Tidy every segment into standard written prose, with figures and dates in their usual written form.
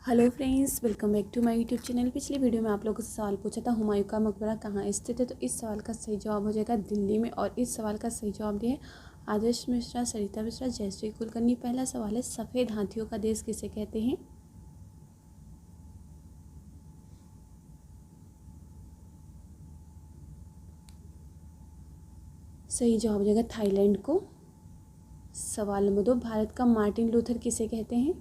Hello friends, welcome back to my YouTube channel. पिछली video में आप लोगों से सवाल पूछा था हुमायूं का मकबरा कहाँ स्थित है। तो इस सवाल का सही जवाब हो जाएगा दिल्ली में। और इस सवाल का सही जवाब दिया है आदर्श मिश्रा, सरिता मिश्रा, जयश्री कुलकर्णी। पहला सवाल है, सफ़ेद हाथियों का देश किसे कहते हैं। सही जवाब हो जाएगा थाईलैंड को। सवाल नंबर 2, भारत का मार्टिन लूथर किसे कहते हैं।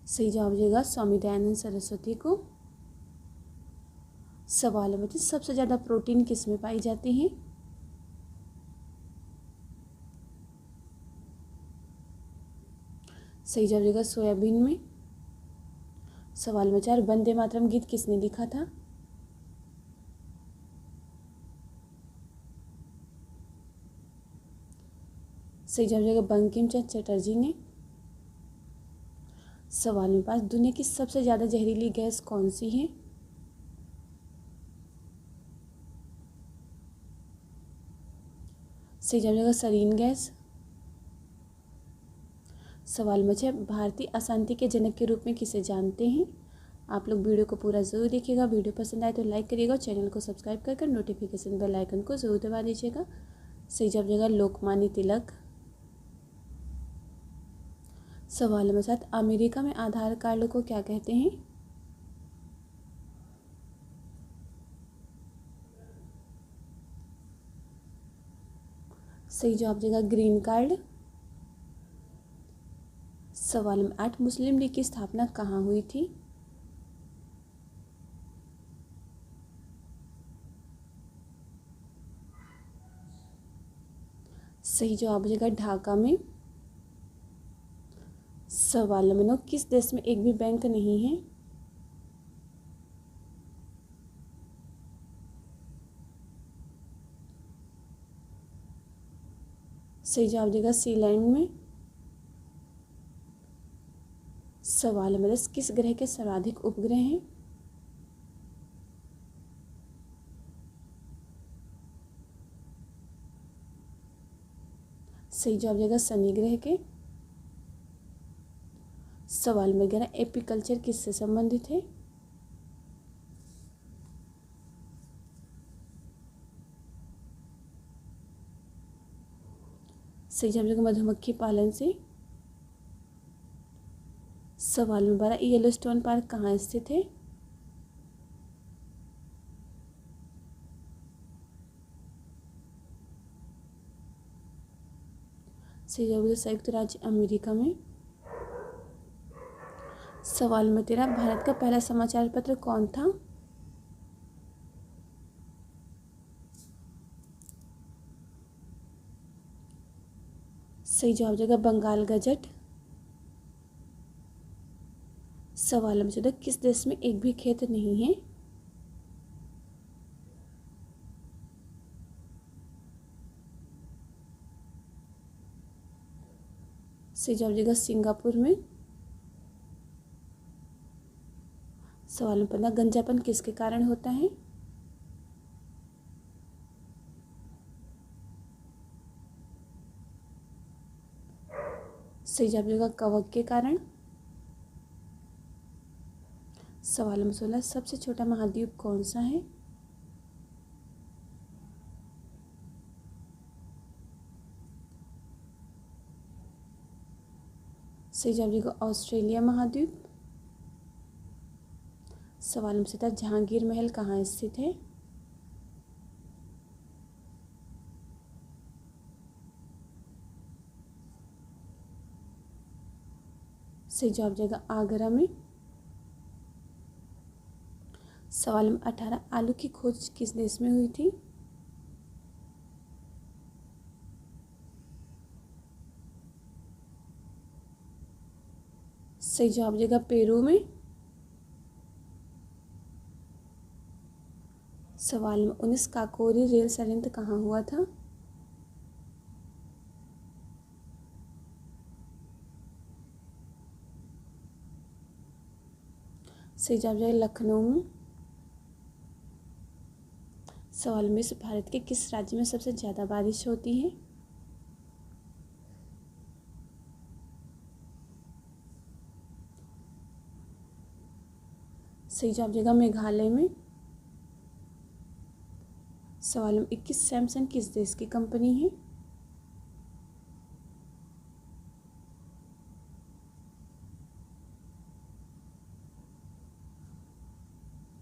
सही जवाब हो जाएगा स्वामी दयानंद सरस्वती को। सवाल नंबर 3, सबसे ज़्यादा प्रोटीन किस में पाई जाती है। सही जवाब हो जाएगा सोयाबीन में। सवाल नंबर 4, वंदे मातरम गीत किसने लिखा था। सही जवाब हो जाएगा बंकिम चंद्र चटर्जी ने। सवाल नंबर 5, दुनिया की सबसे ज़्यादा जहरीली गैस कौन सी है। सही जवाब हो जाएगा सरीन गैस। सवाल नंबर 6, भारतीय अशांति के जनक के रूप में किसे जानते हैं। आप लोग वीडियो को पूरा ज़रूर देखिएगा। वीडियो पसंद आए तो लाइक करिएगा और चैनल को सब्सक्राइब कर नोटिफिकेशन बेल आइकन को ज़रूर दबा दीजिएगा। सही जवाब हो जाएगा लोकमान्य तिलक। सवाल नंबर 7, अमेरिका में आधार कार्ड को क्या कहते हैं। सही जवाब हो जाएगा ग्रीन कार्ड। सवाल नंबर 8, मुस्लिम लीग की स्थापना कहाँ हुई थी। सही जवाब हो जाएगा ढाका में। सवाल नंबर 9, किस देश में एक भी बैंक नहीं है। सही जवाब हो जाएगा सीलैंड में। सवाल नंबर 10, किस ग्रह के सर्वाधिक उपग्रह हैं। सही जवाब हो जाएगा शनि ग्रह के। सवाल नंबर 11, एपीकल्चर किससे संबंधित है। सही जवाब हो जाएगा मधुमक्खी पालन से। सवाल नंबर 12, येलोस्टोन पार्क कहाँ स्थित है। सही जवाब हो जाएगा संयुक्त राज्य अमेरिका में। सवाल नंबर 13, भारत का पहला समाचार पत्र कौन था। सही जवाब हो जाएगा बंगाल गजट। सवाल नंबर 14, किस देश में एक भी खेत नहीं है। सही जवाब हो जाएगा सिंगापुर में। सवाल नंबर 15, गंजापन किसके कारण होता है। सही जवाब हो जाएगा कवक के कारण। सवाल नंबर 16, सबसे छोटा महाद्वीप कौन सा है। सही जवाब हो जाएगा ऑस्ट्रेलिया महाद्वीप। सवाल नंबर 17, जहांगीर महल कहाँ स्थित है। सही जवाब हो जाएगा आगरा में। सवाल नंबर 18, आलू की खोज किस देश में हुई थी। सही जवाब हो जाएगा पेरू में। सवाल नंबर 19, काकोरी रेल संयंत्र कहाँ हुआ था। सही जवाब हो जाएगा लखनऊ में। सवाल में, भारत के किस राज्य में सबसे ज़्यादा बारिश होती है। सही जवाब देगा मेघालय में। सवाल नंबर 21, सैमसंग किस देश की कंपनी है?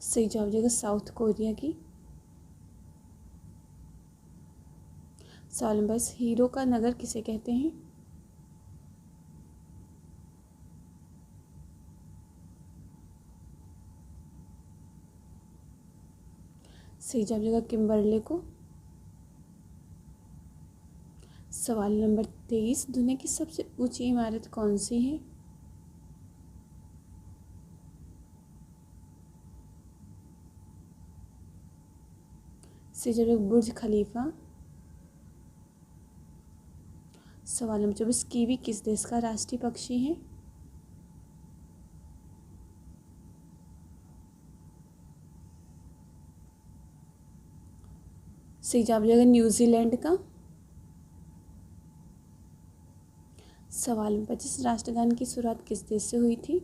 सही जवाब देगा साउथ कोरिया की। सवाल नंबर 22, हीरो का नगर किसे कहते हैं? सही जवाब देगा किम्बरले को। सवाल नंबर 23, दुनिया की सबसे ऊंची इमारत कौन सी है? सही जवाब देगा बुर्ज खलीफा। सवाल नंबर 24, कीवी किस देश का राष्ट्रीय पक्षी है? सही जवाब देगा न्यूजीलैंड का। सवाल नंबर 25, राष्ट्रगान की शुरुआत किस देश से हुई थी?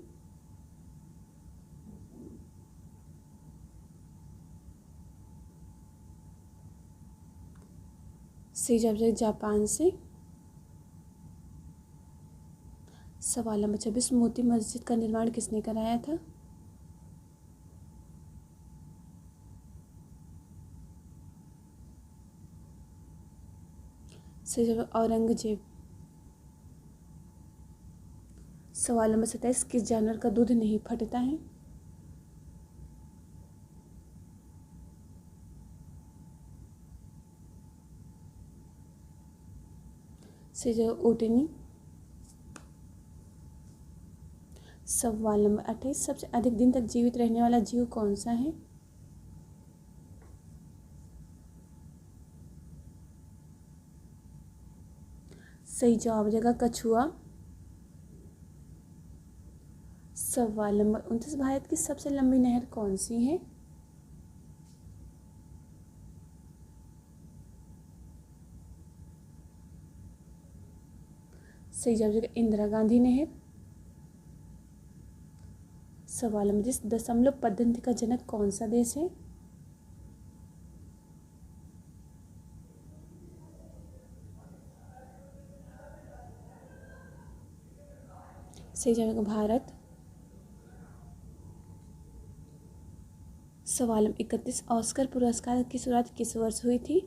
सही जवाब देगा जापान से। सवाल नंबर 26, मोती मस्जिद का निर्माण किसने कराया था? सही जवाब औरंगजेब। सवाल नंबर 27, किस जानवर का दूध नहीं फटता है? सही जवाब ऊँटनी। सवाल नंबर 28, सबसे अधिक दिन तक जीवित रहने वाला जीव कौन सा है? सही जवाब देगा कछुआ। सवाल नंबर 29, भारत की सबसे लंबी नहर कौन सी है? सही जवाब देगा इंदिरा गांधी नहर। सवाल नंबर 30, दशमलव पद्धति का जनक कौन सा देश है? सही जवाब देगा भारत। सवाल नंबर 31, ऑस्कर पुरस्कार की शुरुआत किस वर्ष हुई थी?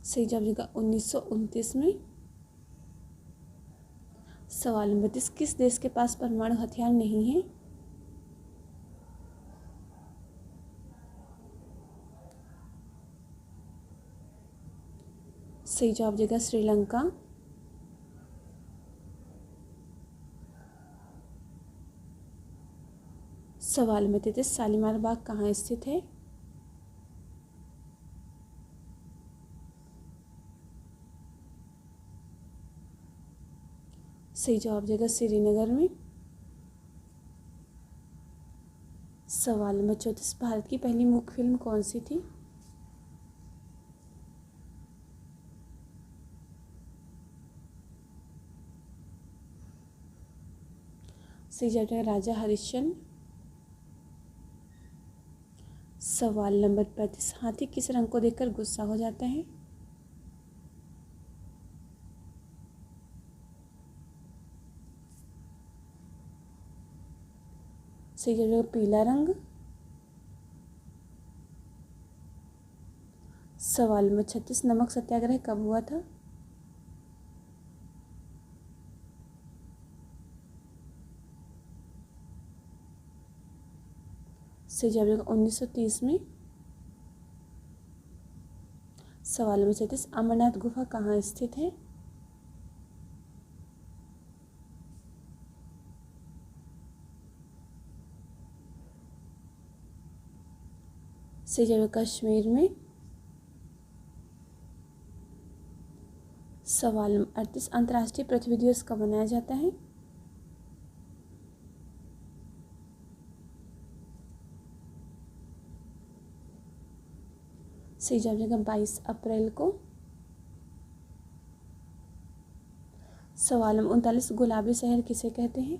सही जवाब देगा 1929 में। सवाल नंबर 30, किस देश के पास परमाणु हथियार नहीं है? सही जवाब देगा श्रीलंका। सवाल नंबर 33, शालीमार बाग कहाँ स्थित है? सही जवाब देगा श्रीनगर में। सवाल नंबर 34, भारत की पहली मूक फिल्म कौन सी थी? सही जवाब देगा राजा हरिश्चंद्र। सवाल नंबर 35, हाथी किस रंग को देखकर गुस्सा हो जाता है? सही जवाब देगा पीला रंग। सवाल नंबर 36, नमक सत्याग्रह कब हुआ था? सही जवाब देगा 1930 में। सवाल नंबर 37, अमरनाथ गुफा कहाँ स्थित है? सही जवाब कश्मीर में। सवाल नंबर 38, अंतर्राष्ट्रीय पृथ्वी दिवस कब मनाया जाता है? सही जवाब देगा 22 अप्रैल को। सवाल नंबर 39, गुलाबी शहर किसे कहते हैं?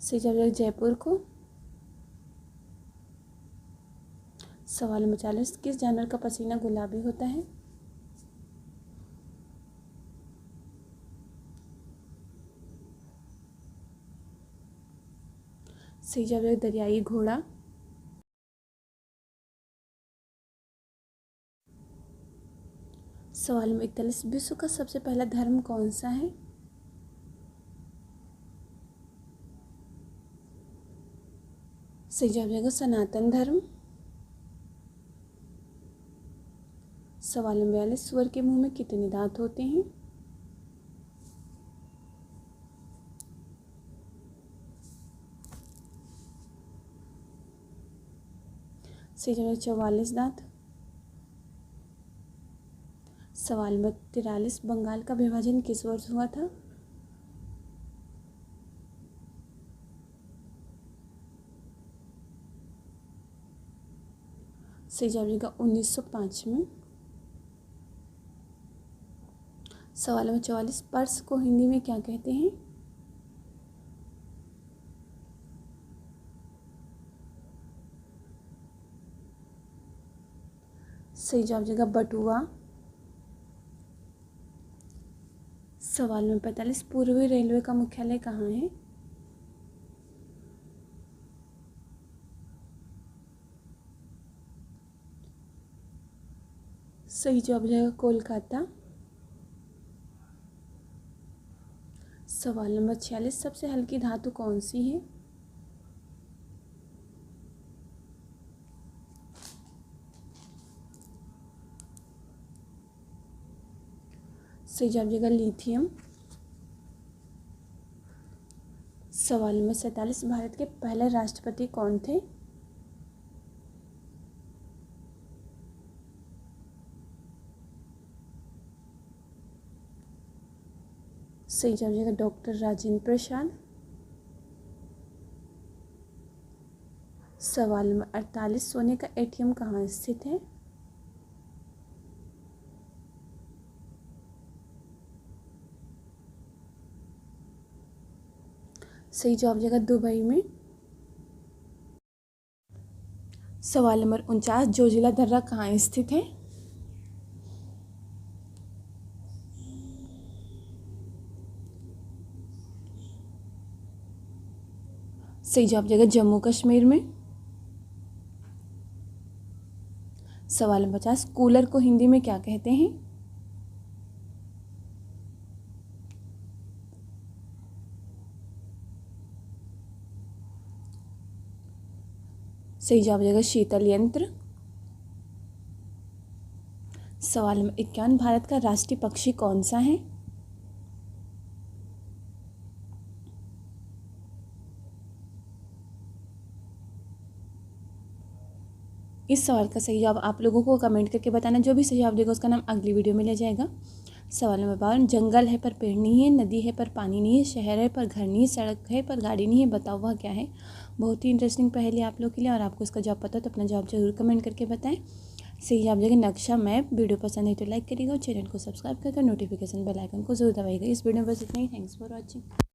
सही जवाब जयपुर को। सवाल नंबर 40, किस जानवर का पसीना गुलाबी होता है? सही जवाब दरियाई घोड़ा। सवाल नंबर 41, विश्व का सबसे पहला धर्म कौन सा है? सही जवाब सनातन धर्म। सवाल नंबर 42, सुअर के मुंह में कितने दांत होते हैं? सही जवाब 44 दांत। सवाल नंबर 43, बंगाल का विभाजन किस वर्ष हुआ था? सही जवाब 1905 में। सवाल नंबर 44, पर्स को हिंदी में क्या कहते हैं? सही जवाब बटुआ। सवाल नंबर 45, पूर्वी रेलवे का मुख्यालय कहाँ है? सही जवाब कोलकाता। सवाल नंबर 46, सबसे हल्की धातु कौन सी है? सही जवाब लिथियम। सवाल नंबर 47, भारत के पहले राष्ट्रपति कौन थे? सही जवाब डॉक्टर राजेंद्र प्रसाद। सवाल नंबर 48, सोने का एटीएम कहाँ स्थित है? सही जवाब दुबई में। सवाल नंबर 49, जोजिला दर्रा कहाँ स्थित है? सही जवाब जम्मू कश्मीर में। सवाल नंबर 50, कूलर को हिंदी में क्या कहते हैं? सही जवाब शीतल यंत्र। सवाल नंबर 51, भारत का राष्ट्रीय पक्षी कौन सा है? इस सवाल का सही जवाब आप लोगों को कमेंट करके बताना। जो भी सही जवाब देगा उसका नाम अगली वीडियो में लिया जाएगा। सवाल नंबर 52, जंगल है पर पेड़ नहीं है, नदी है पर पानी नहीं है, शहर है पर घर नहीं है, सड़क है पर गाड़ी नहीं है, बताओ वह क्या है? बहुत ही इंटरेस्टिंग पहेली आप लोग के लिए, और आपको इसका जवाब पता हो तो अपना जवाब जरूर कमेंट करके बताएं। सही जवाब देगा नक्शा मैप। वीडियो पसंद है तो लाइक करिएगा और चैनल को सब्सक्राइब करके नोटिफिकेशन बेल आइकन को जरूर दबाइएगा। इस वीडियो में बस इतना ही। Thanks for watching.